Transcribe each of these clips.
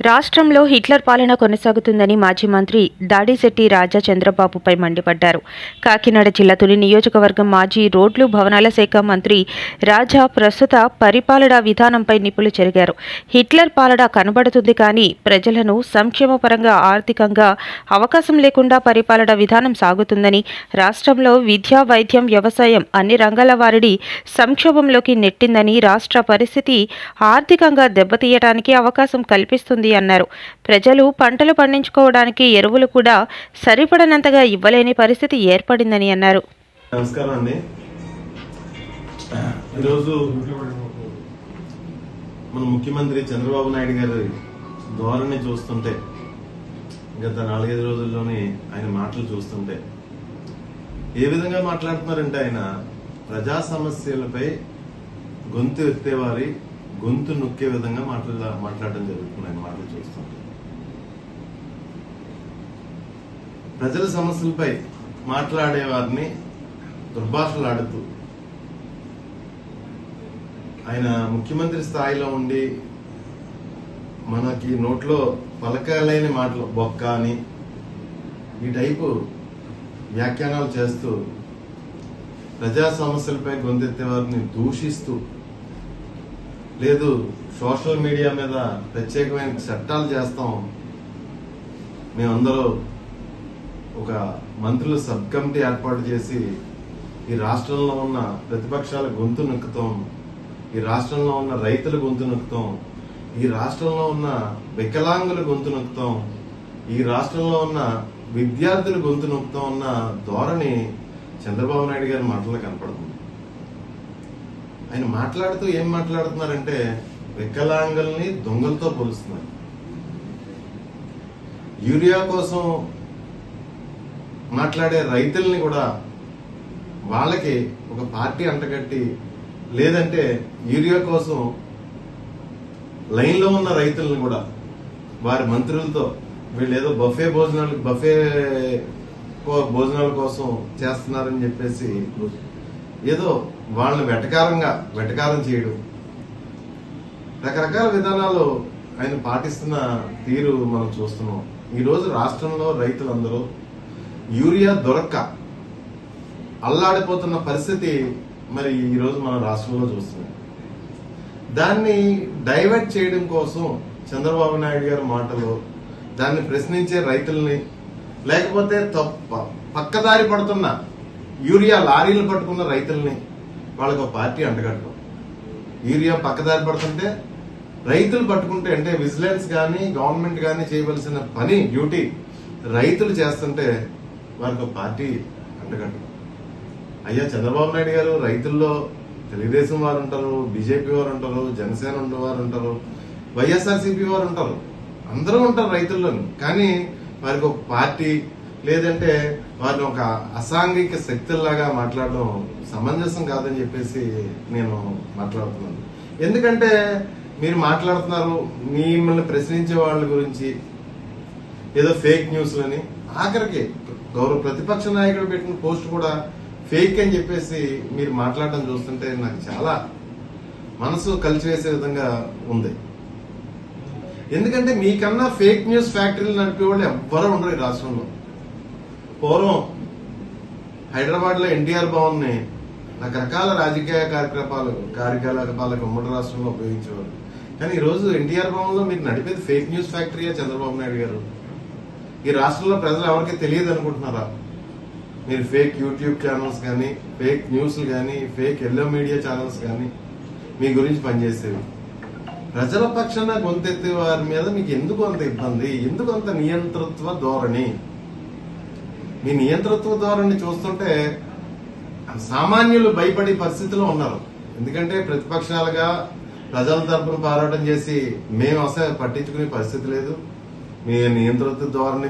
రాష్ట్రంలో హిట్లర్ పాలన కొనసాగుతుందని మాజీ మంత్రి దాడిశెట్టి రాజా చంద్రబాబుపై మండిపడ్డారు. కాకినాడ జిల్లా తుని నియోజకవర్గం మాజీ రోడ్లు భవనాల శాఖ మంత్రి రాజా ప్రస్తుత పరిపాలనా విధానంపై నిప్పులు చెరిగారు. హిట్లర్ పాలన కనబడుతుంది కానీ ప్రజలను సంక్షేమపరంగా ఆర్థికంగా అవకాశం లేకుండా పరిపాలనా విధానం సాగుతుందని, రాష్ట్రంలో విద్య, వైద్యం, వ్యవసాయం అన్ని రంగాల వారిని సంక్షోభంలోకి నెట్టిందని, రాష్ట్ర పరిస్థితి ఆర్థికంగా దెబ్బతీయడానికి అవకాశం కల్పిస్తుంది అన్నారు. ప్రజలు పంటలు పండించుకోవడానికి ఎరువులు కూడా సరిపడనంతగా ఇవ్వలేని పరిస్థితి ఏర్పడిందని అన్నారు. నమస్కారం అండి. ఈరోజు మన ముఖ్యమంత్రి చంద్రబాబు నాయుడు గారి ధోరణి చూస్తుంటే, గత 4-5 రోజుల్లోనే ఆయన మాటలు చూస్తుంటే ఏ విధంగా మాట్లాడుతున్నారంటే, ఆయన ప్రజా సమస్యలపై గొంతు ఎత్తేవారి గొంతు నొక్కే విధంగా మాట్లాడడం జరుగుతుంది. ఆయన మాటలు చూస్తుంటే ప్రజల సమస్యలపై మాట్లాడే వారిని దుర్భాషలాడుతూ, ఆయన ముఖ్యమంత్రి స్థాయిలో ఉండి మనకి నోట్లో పలకలేని మాటలు బొక్క అని ఈ టైపు వ్యాఖ్యానాలు చేస్తూ ప్రజా సమస్యలపై గొంతెత్తే వారిని దూషిస్తూ, లేదు సోషల్ మీడియా మీద ప్రత్యేకమైన చట్టాలు చేస్తాం, మేమందరూ ఒక మంత్రుల సబ్ కమిటీ ఏర్పాటు చేసి ఈ రాష్ట్రంలో ఉన్న ప్రతిపక్షాల గొంతు నొక్కుతాం, ఈ రాష్ట్రంలో ఉన్న రైతుల గొంతు నొక్కుతాం, ఈ రాష్ట్రంలో ఉన్న వికలాంగుల గొంతు నొక్కుతాం, ఈ రాష్ట్రంలో ఉన్న విద్యార్థుల గొంతు నొక్కుతాం అన్న ధోరణి చంద్రబాబు నాయుడు గారి మాటల్లో కనపడుతుంది. ఆయన మాట్లాడుతూ ఏం మాట్లాడుతున్నారంటే, వికలాంగుల్ని దొంగలతో పోలుస్తున్నారు. యూరియా కోసం మాట్లాడే రైతుల్ని కూడా వాళ్ళకి ఒక పార్టీ అంటగట్టి, లేదంటే యూరియా కోసం లైన్లో ఉన్న రైతుల్ని కూడా వారి మంత్రులతో వీళ్ళు ఏదో బఫే భోజనాల కోసం చేస్తున్నారని చెప్పేసి ఏదో వాళ్ళని వెటకారం చేయడం, రకరకాల విధానాలు ఆయన పాటిస్తున్న తీరు మనం చూస్తున్నాం. ఈరోజు రాష్ట్రంలో రైతులందరూ యూరియా దొరక్క అల్లాడిపోతున్న పరిస్థితి మరి ఈరోజు మన రాష్ట్రంలో చూస్తున్నాం. దాన్ని డైవర్ట్ చేయడం కోసం చంద్రబాబు నాయుడు గారి మాటలు, దాన్ని ప్రశ్నించే రైతుల్ని, లేకపోతే పక్కదారి పడుతున్న యూరియా లారీలు పట్టుకున్న రైతుల్ని వాళ్ళకు పార్టీ అంటగట్టడం. యూరియా పక్కదారి పడుతుంటే రైతులు పట్టుకుంటే, అంటే విజిలెన్స్ కానీ గవర్నమెంట్ కానీ చేయవలసిన పని డ్యూటీ రైతులు చేస్తుంటే వారికి పార్టీ అంటగట్టడం. అయ్యా చంద్రబాబు నాయుడు గారు, రైతుల్లో తెలుగుదేశం వారు ఉంటారు, బీజేపీ వారు ఉంటారు, జనసేన వారు ఉంటారు, వైఎస్ఆర్సీపీ వారు ఉంటారు, అందరూ ఉంటారు రైతుల్లోని. కానీ వారికి ఒక పార్టీ, లేదంటే వారిని ఒక అసాంఘిక శక్తుల్లాగా మాట్లాడడం సమంజసం కాదని చెప్పేసి నేను మాట్లాడుతున్నాను. ఎందుకంటే మీరు మాట్లాడుతున్నారు మిమ్మల్ని ప్రశ్నించే వాళ్ళ గురించి ఏదో ఫేక్ న్యూస్లని, ఆఖరికి గౌరవ ప్రతిపక్ష నాయకుడు పెట్టిన పోస్ట్ కూడా ఫేక్ అని చెప్పేసి మీరు మాట్లాడడం చూస్తుంటే నాకు చాలా మనసు కలిసివేసే విధంగా ఉంది. ఎందుకంటే మీకన్నా ఫేక్ న్యూస్ ఫ్యాక్టరీలు నడిపే వాళ్ళు ఎవ్వరూ ఉండరు ఈ రాష్ట్రంలో. పూర్వం హైదరాబాద్ లో ఎన్టీఆర్ భవన్ ని రకరకాల రాజకీయ కార్యకలాపాలకు ఉమ్మడి రాష్ట్రంలో ఉపయోగించేవారు. కానీ ఈ రోజు ఎన్టీఆర్ భవన్ లో మీరు నడిపేది ఫేక్ న్యూస్ ఫ్యాక్టరీయా చంద్రబాబు నాయుడు గారు? ఈ రాష్ట్రంలో ప్రజలు ఎవరికి తెలియదు అనుకుంటున్నారా? మీరు ఫేక్ యూట్యూబ్ ఛానల్స్ కానీ, ఫేక్ న్యూస్లు కానీ, ఫేక్ ఎల్లో మీడియా ఛానల్స్ కానీ మీ గురించి పనిచేసేవి. ప్రజల పక్షాన గొంతెత్తే వారి మీద మీకు ఎందుకు అంత ఇబ్బంది? ఎందుకు అంత నియంతృత్వ ధోరణి? మీ నియంతృత్వ ధోరణి చూస్తుంటే సామాన్యులు భయపడే పరిస్థితిలో ఉన్నారు. ఎందుకంటే ప్రతిపక్షాలుగా ప్రజల తరపున పోరాటం చేసి మేము అసలు పట్టించుకునే పరిస్థితి లేదు, మీ నియంతృత్వ ధోరణి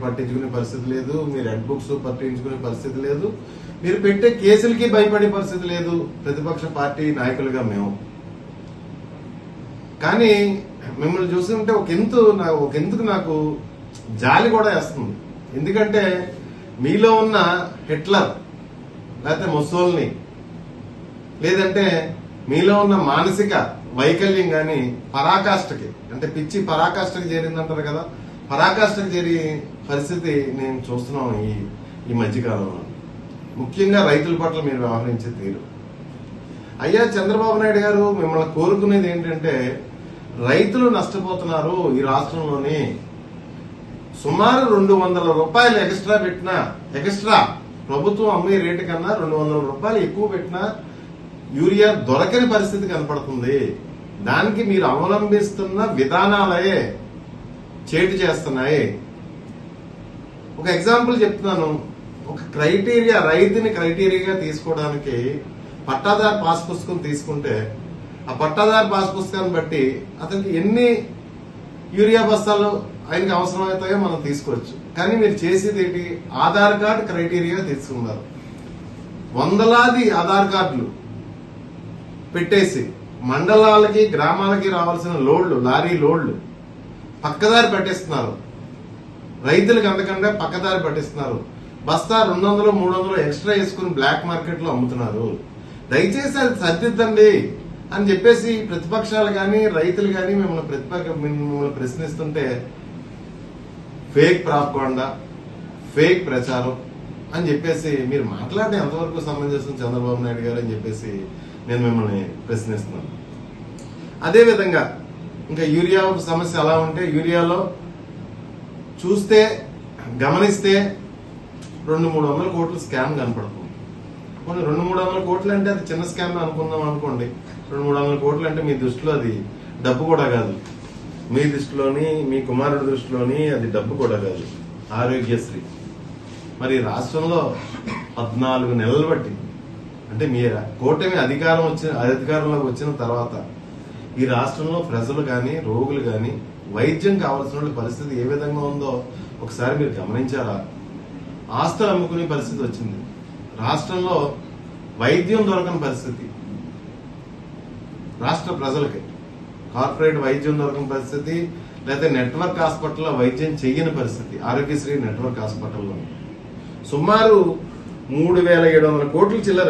పట్టించుకునే పరిస్థితి లేదు, మీ రెడ్ బుక్స్ పట్టించుకునే పరిస్థితి లేదు, మీరు పెట్టే కేసులకి భయపడే పరిస్థితి లేదు ప్రతిపక్ష పార్టీ నాయకులుగా మేము. కానీ మిమ్మల్ని చూస్తుంటే ఒకందుకు నాకు జాలి కూడా వేస్తుంది. ఎందుకంటే మీలో ఉన్న హిట్లర్, లేకపోతే ముస్సోల్ని, లేదంటే మీలో ఉన్న మానసిక వైకల్యం కానీ పరాకాష్ఠకి, అంటే పిచ్చి పరాకాష్ఠకి చేరిందంటారు కదా, పరాకాష్ఠకి చేరి పరిస్థితి నేను చూస్తున్నాం ఈ మధ్యకాలంలో. ముఖ్యంగా రైతుల పట్ల మీరు వ్యవహరించే తీరు. అయ్యా చంద్రబాబు నాయుడు గారు, మిమ్మల్ని కోరుకునేది ఏంటంటే, రైతులు నష్టపోతున్నారు. ఈ రాష్ట్రంలోని సుమారు 200 రూపాయలు ఎక్స్ట్రా ప్రభుత్వం అమ్మే రేటు కన్నా 200 రూపాయలు ఎక్కువ పెట్టినా యూరియా దొరకని పరిస్థితి కనపడుతుంది. దానికి మీరు అవలంబిస్తున్న విధానాలే చేటు చేస్తున్నాయి. ఒక ఎగ్జాంపుల్ చెప్తున్నాను. ఒక క్రైటీరియా, రైతుని క్రైటీరియాగా తీసుకోవడానికి పట్టాదారు పాస్ పుస్తకం తీసుకుంటే, ఆ పట్టాదారు పాస్ పుస్తకాన్ని బట్టి అతనికి ఎన్ని యూరియా బస్తాలు ఆయనకి అవసరమవుతాయో మనం తీసుకోవచ్చు. కానీ మీరు చేసేది ఏంటి? ఆధార్ కార్డు క్రైటీరియా తీసుకున్నారు. వందలాది ఆధార్ కార్డులు పెట్టేసి మండలాలకి గ్రామాలకి రావాల్సిన లోడ్లు, లారీ లోడ్లు పక్కదారి పెట్టిస్తున్నారు. రైతులకు అంతకంటే పక్కదారి పట్టిస్తున్నారు. బస్తా 200, 300 ఎక్స్ట్రా వేసుకుని బ్లాక్ మార్కెట్ లో అమ్ముతున్నారు. దయచేసి అది సర్దిద్దండి అని చెప్పేసి ప్రతిపక్షాలు కానీ రైతులు కానీ మిమ్మల్ని ప్రశ్నిస్తుంటే ఫేక్ ప్రాపగాండా, ఫేక్ ప్రచారం అని చెప్పేసి మీరు మాట్లాడే ఎంతవరకు సమంజసం చంద్రబాబు నాయుడు గారు అని చెప్పేసి నేను మిమ్మల్ని ప్రశ్నిస్తున్నాను. అదేవిధంగా ఇంకా యూరియా సమస్య ఎలా ఉంటే, యూరియాలో చూస్తే గమనిస్తే 200-300 కోట్లు స్కామ్ కనపడుతుంది. 200-300 కోట్లు అంటే అది చిన్న స్కామ్ అనుకుందాం అనుకోండి. 200-300 కోట్లు అంటే మీ దృష్టిలో అది డబ్బు కూడా కాదు. మీ దృష్టిలోని, మీ కుమారుడి దృష్టిలోని అది డబ్బు కూడా కాదు. ఆరోగ్యశ్రీ మరి రాష్ట్రంలో 14 నెలలు బట్టి, అంటే మీ కూటమి అధికారంలోకి వచ్చిన తర్వాత ఈ రాష్ట్రంలో ప్రజలు కానీ, రోగులు కానీ వైద్యం కావాల్సిన పరిస్థితి ఏ విధంగా ఉందో ఒకసారి మీరు గమనించారా? ఆస్తులు అమ్ముకునే పరిస్థితి వచ్చింది. రాష్ట్రంలో వైద్యం దొరకని పరిస్థితి, రాష్ట్ర ప్రజలకి కార్పొరేట్ వైద్యం దొరకని పరిస్థితి, లేకపోతే నెట్వర్క్ హాస్పిటల్లో వైద్యం చెయ్యని పరిస్థితి. ఆరోగ్యశ్రీ నెట్వర్క్ హాస్పిటల్లో సుమారు 3,700 కోట్లు చిల్లర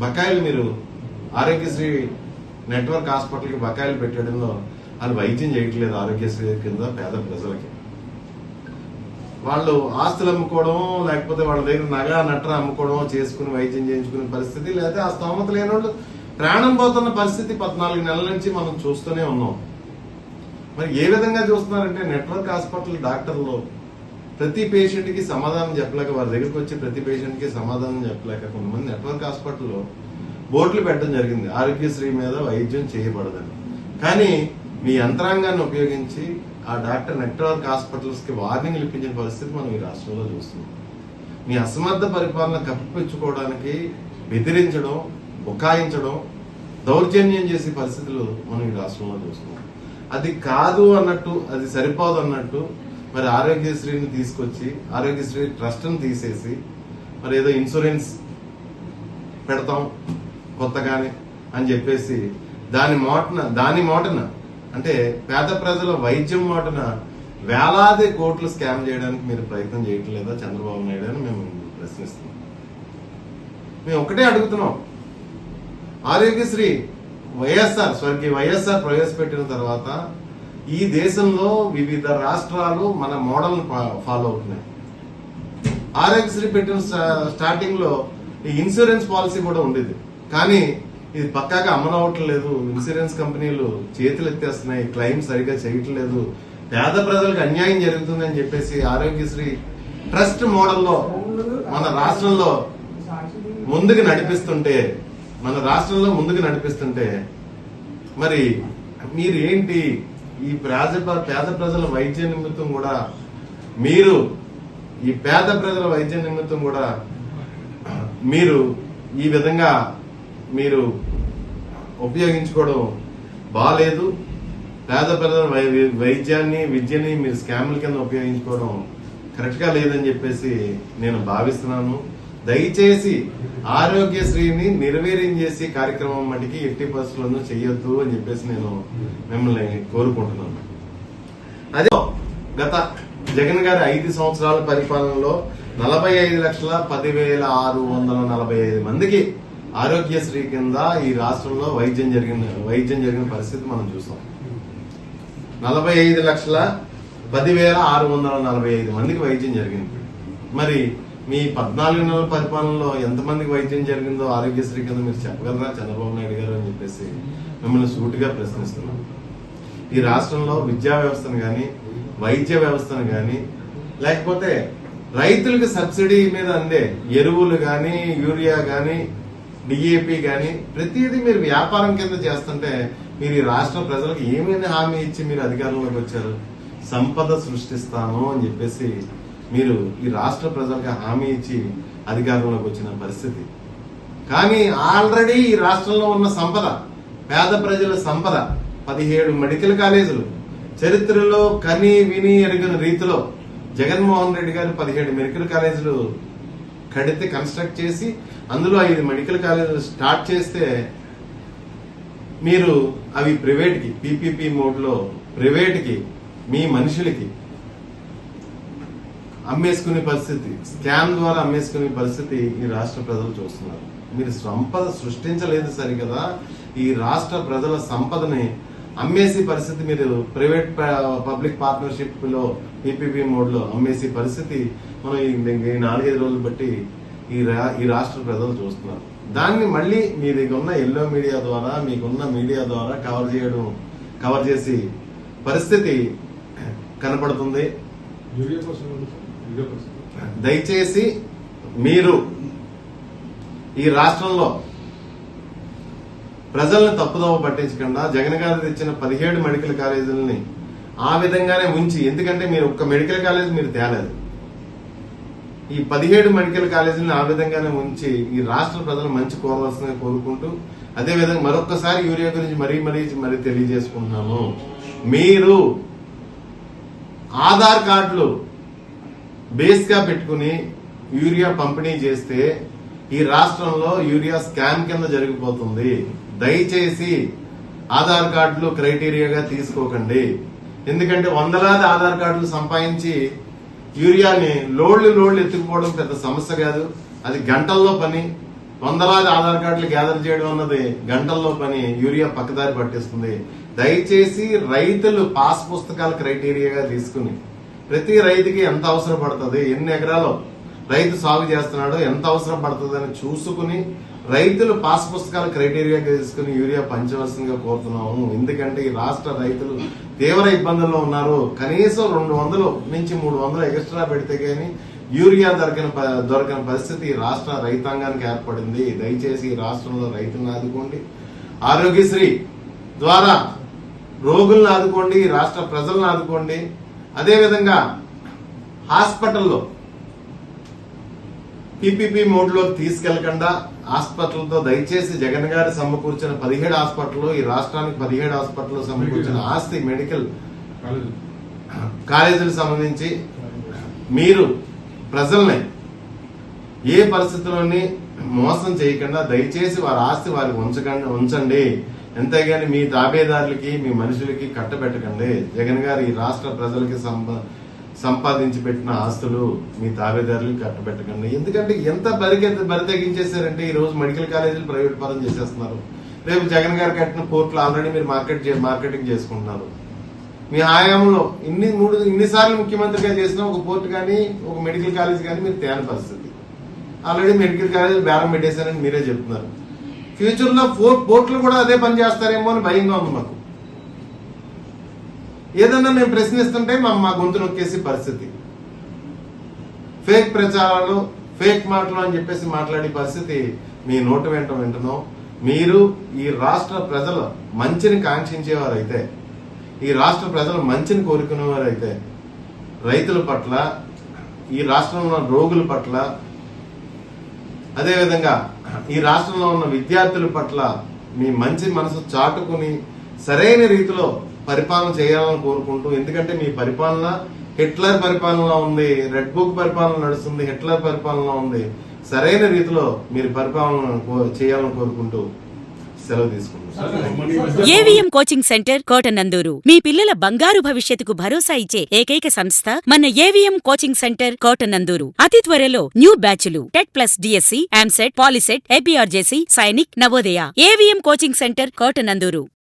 బకాయిలు మీరు ఆరోగ్యశ్రీ నెట్వర్క్ హాస్పిటల్కి బకాయిలు పెట్టడంలో వాళ్ళు వైద్యం చేయట్లేదు. ఆరోగ్యశ్రీ కింద పేద ప్రజలకి వాళ్ళు ఆస్తులు అమ్ముకోవడం, లేకపోతే వాళ్ళ దగ్గర నగ నట్ర అమ్ముకోవడం చేసుకుని వైద్యం చేయించుకునే పరిస్థితి, లేకపోతే ఆ స్తోమత లేని వాళ్ళు ప్రాణం పోతున్న పరిస్థితి 14 నెలల నుంచి మనం చూస్తూనే ఉన్నాం. మరి ఏ విధంగా చూస్తున్నారంటే, నెట్వర్క్ హాస్పిటల్ డాక్టర్లు ప్రతి పేషెంట్ కి సమాధానం చెప్పలేక, వారి దగ్గరికి వచ్చి ప్రతి పేషెంట్ కి సమాధానం చెప్పలేక కొంతమంది నెట్వర్క్ హాస్పిటల్లో బోర్డులు పెట్టడం జరిగింది, ఆరోగ్యశ్రీ మీద వైద్యం చేయబడదని. కానీ మీ యంత్రాంగాన్ని ఉపయోగించి ఆ డాక్టర్ నెట్వర్క్ హాస్పిటల్స్ కి వార్నింగ్లు ఇప్పించిన పరిస్థితి మనం ఈ రాష్ట్రంలో చూస్తున్నాం. మీ అసమర్థ పరిపాలన కప్పిపుచ్చుకోవడానికి బెదిరించడం, బుకాయించడం, దౌర్జన్యం చేసే పరిస్థితులు మనం ఈ రాష్ట్రంలో చూస్తున్నాం. అది కాదు అన్నట్టు, అది సరిపోదు అన్నట్టు మరి ఆరోగ్యశ్రీని తీసుకొచ్చి ఆరోగ్యశ్రీ ట్రస్ట్ ని తీసేసి మరి ఏదో ఇన్సూరెన్స్ పెడతాం కొత్తగానే అని చెప్పేసి దాని మోటన అంటే పేద ప్రజల వైద్యం మోటన వేలాది కోట్లు స్కామ్ చేయడానికి మీరు ప్రయత్నం చేయట్లేదా చంద్రబాబు నాయుడు అని మేము ప్రశ్నిస్తున్నాం. మేము ఒకటే అడుగుతున్నాం, ఆరోగ్యశ్రీ స్వర్గీయ వైఎస్ఆర్ ప్రవేశపెట్టిన తర్వాత ఈ దేశంలో వివిధ రాష్ట్రాలు మన మోడల్ ఫాలో అవుతున్నాయి. ఆరోగ్యశ్రీ పెట్టిన స్టార్టింగ్ లో ఈ ఇన్సూరెన్స్ పాలసీ కూడా ఉండేది, కానీ ఇది పక్కాగా అమలవట్లేదు. ఇన్సూరెన్స్ కంపెనీలు చేతులు ఎత్తేస్తున్నాయి, క్లెయిమ్ సరిగా చేయట్లేదు, పేద ప్రజలకు అన్యాయం జరుగుతుందని చెప్పేసి ఆరోగ్యశ్రీ ట్రస్ట్ మోడల్లో మన రాష్ట్రంలో ముందుకు నడిపిస్తుంటే మరి మీరు ఏంటి ఈ పేద ప్రజల వైద్య నిమిత్తం కూడా మీరు ఈ విధంగా మీరు ఉపయోగించుకోవడం బాలేదు. పేద ప్రజల వైద్యాన్ని, విద్యని మీరు స్కామ్ల కింద ఉపయోగించుకోవడం కరెక్ట్ గా లేదని చెప్పేసి నేను భావిస్తున్నాను. దయచేసి ఆరోగ్యశ్రీని నిర్వీర్యం చేసి కార్యక్రమం మటుకి ఎట్టి పరిస్థితులను చెయ్యొద్దు అని చెప్పేసి నేను మిమ్మల్ని కోరుకుంటున్నాను. అదే గత జగన్ గారి 5 సంవత్సరాల పరిపాలనలో 45,10,645 మందికి ఆరోగ్యశ్రీ కింద ఈ రాష్ట్రంలో వైద్యం జరిగిన పరిస్థితి మనం చూసాం. 45,10,645 మందికి వైద్యం జరిగింది. మరి మీ 14 నెలల పరిపాలనలో ఎంతమందికి వైద్యం జరిగిందో ఆరోగ్యశ్రీ కింద మీరు చెప్పగలరా చంద్రబాబు నాయుడు గారు అని చెప్పేసి మిమ్మల్ని సూటిగా ప్రశ్నిస్తున్నాం. ఈ రాష్ట్రంలో విద్యా వ్యవస్థను కానీ, వైద్య వ్యవస్థను కానీ, లేకపోతే రైతులకు సబ్సిడీ మీద అందే ఎరువులు కానీ, యూరియా కానీ, డిఏపి కానీ ప్రతిదీ మీరు వ్యాపారం కింద చేస్తుంటే మీరు ఈ రాష్ట్ర ప్రజలకు ఏమైనా హామీ ఇచ్చి మీరు అధికారంలోకి వచ్చారు? సంపద సృష్టిస్తాను అని చెప్పేసి మీరు ఈ రాష్ట్ర ప్రజలకు హామీ ఇచ్చి అధికారంలోకి వచ్చిన పరిస్థితి. కానీ ఆల్రెడీ ఈ రాష్ట్రంలో ఉన్న సంపద, పేద ప్రజల సంపద 17 మెడికల్ కాలేజీలు చరిత్రలో కని విని ఎరిగిన రీతిలో జగన్మోహన్ రెడ్డి గారు 17 మెడికల్ కాలేజీలు కడితే కన్స్ట్రక్ట్ చేసి అందులో 5 మెడికల్ కాలేజీలు స్టార్ట్ చేస్తే మీరు అవి ప్రైవేట్ కి పీపీపీ మోడ్ లో ప్రైవేట్ కి మీ మనుషులకి అమ్మేసుకునే పరిస్థితి, స్కామ్ ద్వారా అమ్మేసుకునే పరిస్థితి ఈ రాష్ట్ర ప్రజలు చూస్తున్నారు. మీరు సంపద సృష్టించలేదు సరికదా, ఈ రాష్ట్ర ప్రజల సంపదని అమ్మేసి పరిస్థితి మీరు ప్రైవేట్ పబ్లిక్ పార్ట్నర్షిప్ లో పీపీపీ మోడ్ లో అమ్మేసి పరిస్థితి మనం ఈ 4-5 రోజులు బట్టి ఈ రాష్ట్ర ప్రజలు చూస్తున్నారు. దాన్ని మళ్ళీ మీ దగ్గర ఉన్న ఎల్లో మీడియా ద్వారా, మీకున్న మీడియా ద్వారా కవర్ చేసి పరిస్థితి కనపడుతుంది. దయచేసి మీరు ఈ రాష్ట్రంలో ప్రజల్ని తప్పుదోవ పట్టించకుండా జగన్ గారు తెచ్చిన 17 మెడికల్ కాలేజీలని ఆ విధంగానే ఉంచి, ఎందుకంటే మీరు ఒక్క మెడికల్ కాలేజ్ మీరు తేలేదు, ఈ 17 మెడికల్ కాలేజీలను ఆ విధంగానే ఉంచి ఈ రాష్ట్ర ప్రజలు మంచి కోరవలసిందిగా కోరుకుంటూ, అదేవిధంగా మరొక్కసారి యూరియా గురించి మరీ తెలియజేసుకుంటున్నాము. మీరు ఆధార్ కార్డులు బేస్ గా పెట్టుకుని యూరియా పంపిణీ చేస్తే ఈ రాష్ట్రంలో యూరియా స్కామ్ కింద జరిగిపోతుంది. దయచేసి ఆధార్ కార్డులు క్రైటీరియాగా తీసుకోకండి. ఎందుకంటే వందలాది ఆధార్ కార్డులు సంపాదించి యూరియాని లోడ్లు ఎత్తుకుపోవడం పెద్ద సమస్య కాదు, అది గంటల్లో పని. వందలాది ఆధార్ కార్డులు గ్యాదర్ చేయడం అన్నది గంటల్లో పని, యూరియా పక్కదారి పట్టిస్తుంది. దయచేసి రైతులు పాస్ పుస్తకాలు క్రైటీరియాగా తీసుకుని ప్రతి రైతుకి ఎంత అవసరం పడుతుంది, ఎన్ని ఎకరాలు రైతు సాగు చేస్తున్నాడో ఎంత అవసరం పడుతుంది అని చూసుకుని రైతులు పాస్ పుస్తకాలు క్రైటీరియాగా తీసుకుని యూరియా పంచవలసిందిగా కోరుతున్నాము. ఎందుకంటే ఈ రాష్ట్ర రైతులు తీవ్ర ఇబ్బందుల్లో ఉన్నారు. కనీసం 200 నుంచి 300 ఎక్స్ట్రా పెడితే గానీ యూరియా దొరకని పరిస్థితి ఈ రాష్ట్ర రైతాంగానికి ఏర్పడింది. దయచేసి ఈ రాష్ట్రంలో రైతులను ఆదుకోండి, ఆరోగ్యశ్రీ ద్వారా రోగులను ఆదుకోండి, రాష్ట్ర ప్రజలను ఆదుకోండి. అదేవిధంగా హాస్పిటల్లో పీపీపీ మోడ్ లో తీసుకెళ్లకుండా హాస్పిటల్తో దయచేసి జగన్ గారు సమకూర్చిన 17 హాస్పిటల్, ఈ రాష్ట్రానికి 17 హాస్పిటల్ సమకూర్చిన ఆస్తి మెడికల్ కాలేజీలకు సంబంధించి మీరు ప్రజల్ని ఏ పరిస్థితుల్లోని మోసం చేయకుండా దయచేసి వారి ఆస్తి వారికి ఉంచండి. ఎంతగాని మీ తాబేదారులకి, మీ మనుషులకి కట్టబెట్టకండి. జగన్ గారు ఈ రాష్ట్ర ప్రజలకి సంపాదించి పెట్టిన ఆస్తులు మీ తాబేదారులకి కట్టబెట్టకండి. ఎందుకంటే ఎంత బరి తగ్గించేశారంటే ఈ రోజు మెడికల్ కాలేజీలు ప్రైవేట్ పరం చేసేస్తున్నారు. రేపు జగన్ గారు కట్టిన పోర్టులు ఆల్రెడీ మీరు మార్కెటింగ్ చేసుకుంటున్నారు. మీ హయాంలో ఇన్నిసార్లు ముఖ్యమంత్రిగా చేసిన ఒక పోర్టు కానీ ఒక మెడికల్ కాలేజ్ కానీ మీరు తేని పరిస్థితి. ఆల్రెడీ మెడికల్ కాలేజ్ బేరం పెట్టేశారని మీరే చెప్తున్నారు. ఫ్యూచర్ లో పోర్టులు కూడా అదే పని చేస్తారేమో అని భయంగా ఉంది మాకు. ఏదన్నా మేము ప్రశ్నిస్తుంటే మా గొంతు నొక్కేసి పరిస్థితి, ఫేక్ ప్రచారాలు, ఫేక్ మాటలు అని చెప్పేసి మాట్లాడే పరిస్థితి మీ నోటు వెంట వింటున్నాం. మీరు ఈ రాష్ట్ర ప్రజల మంచిని కాంక్షించేవారైతే, ఈ రాష్ట్ర ప్రజల మంచిని కోరుకునేవారైతే రైతుల పట్ల, ఈ రాష్ట్రంలో ఉన్న రోగుల పట్ల, అదేవిధంగా ఈ రాష్ట్రంలో ఉన్న విద్యార్థుల పట్ల మీ మంచి మనసు చాటుకుని సరైన రీతిలో పరిపాలన చేయాలని కోరుకుంటూ, ఎందుకంటే మీ పరిపాలన హిట్లర్ పరిపాలన ఉంది, రెడ్ బుక్ పరిపాలన నడుస్తుంది, హిట్లర్ పరిపాలన ఉంది. సరైన రీతిలో మీరు పరిపాలన చేయాలని కోరుకుంటూ సెలవు తీసుకుంటాం. ఏవిఎం కోచింగ్ సెంటర్ కోటనందూరు మీ పిల్లల బంగారు భవిష్యత్తుకు భరోసా ఇచ్చే ఏకైక సంస్థ మన ఏవిఎం కోచింగ్ సెంటర్ కోటనందూరు. అతి త్వరలో న్యూ బ్యాచ్లు TET plus DSC, EAMCET, POLYCET, APRJC, Sainik, Navodaya. AVM coaching centre Kotananduru.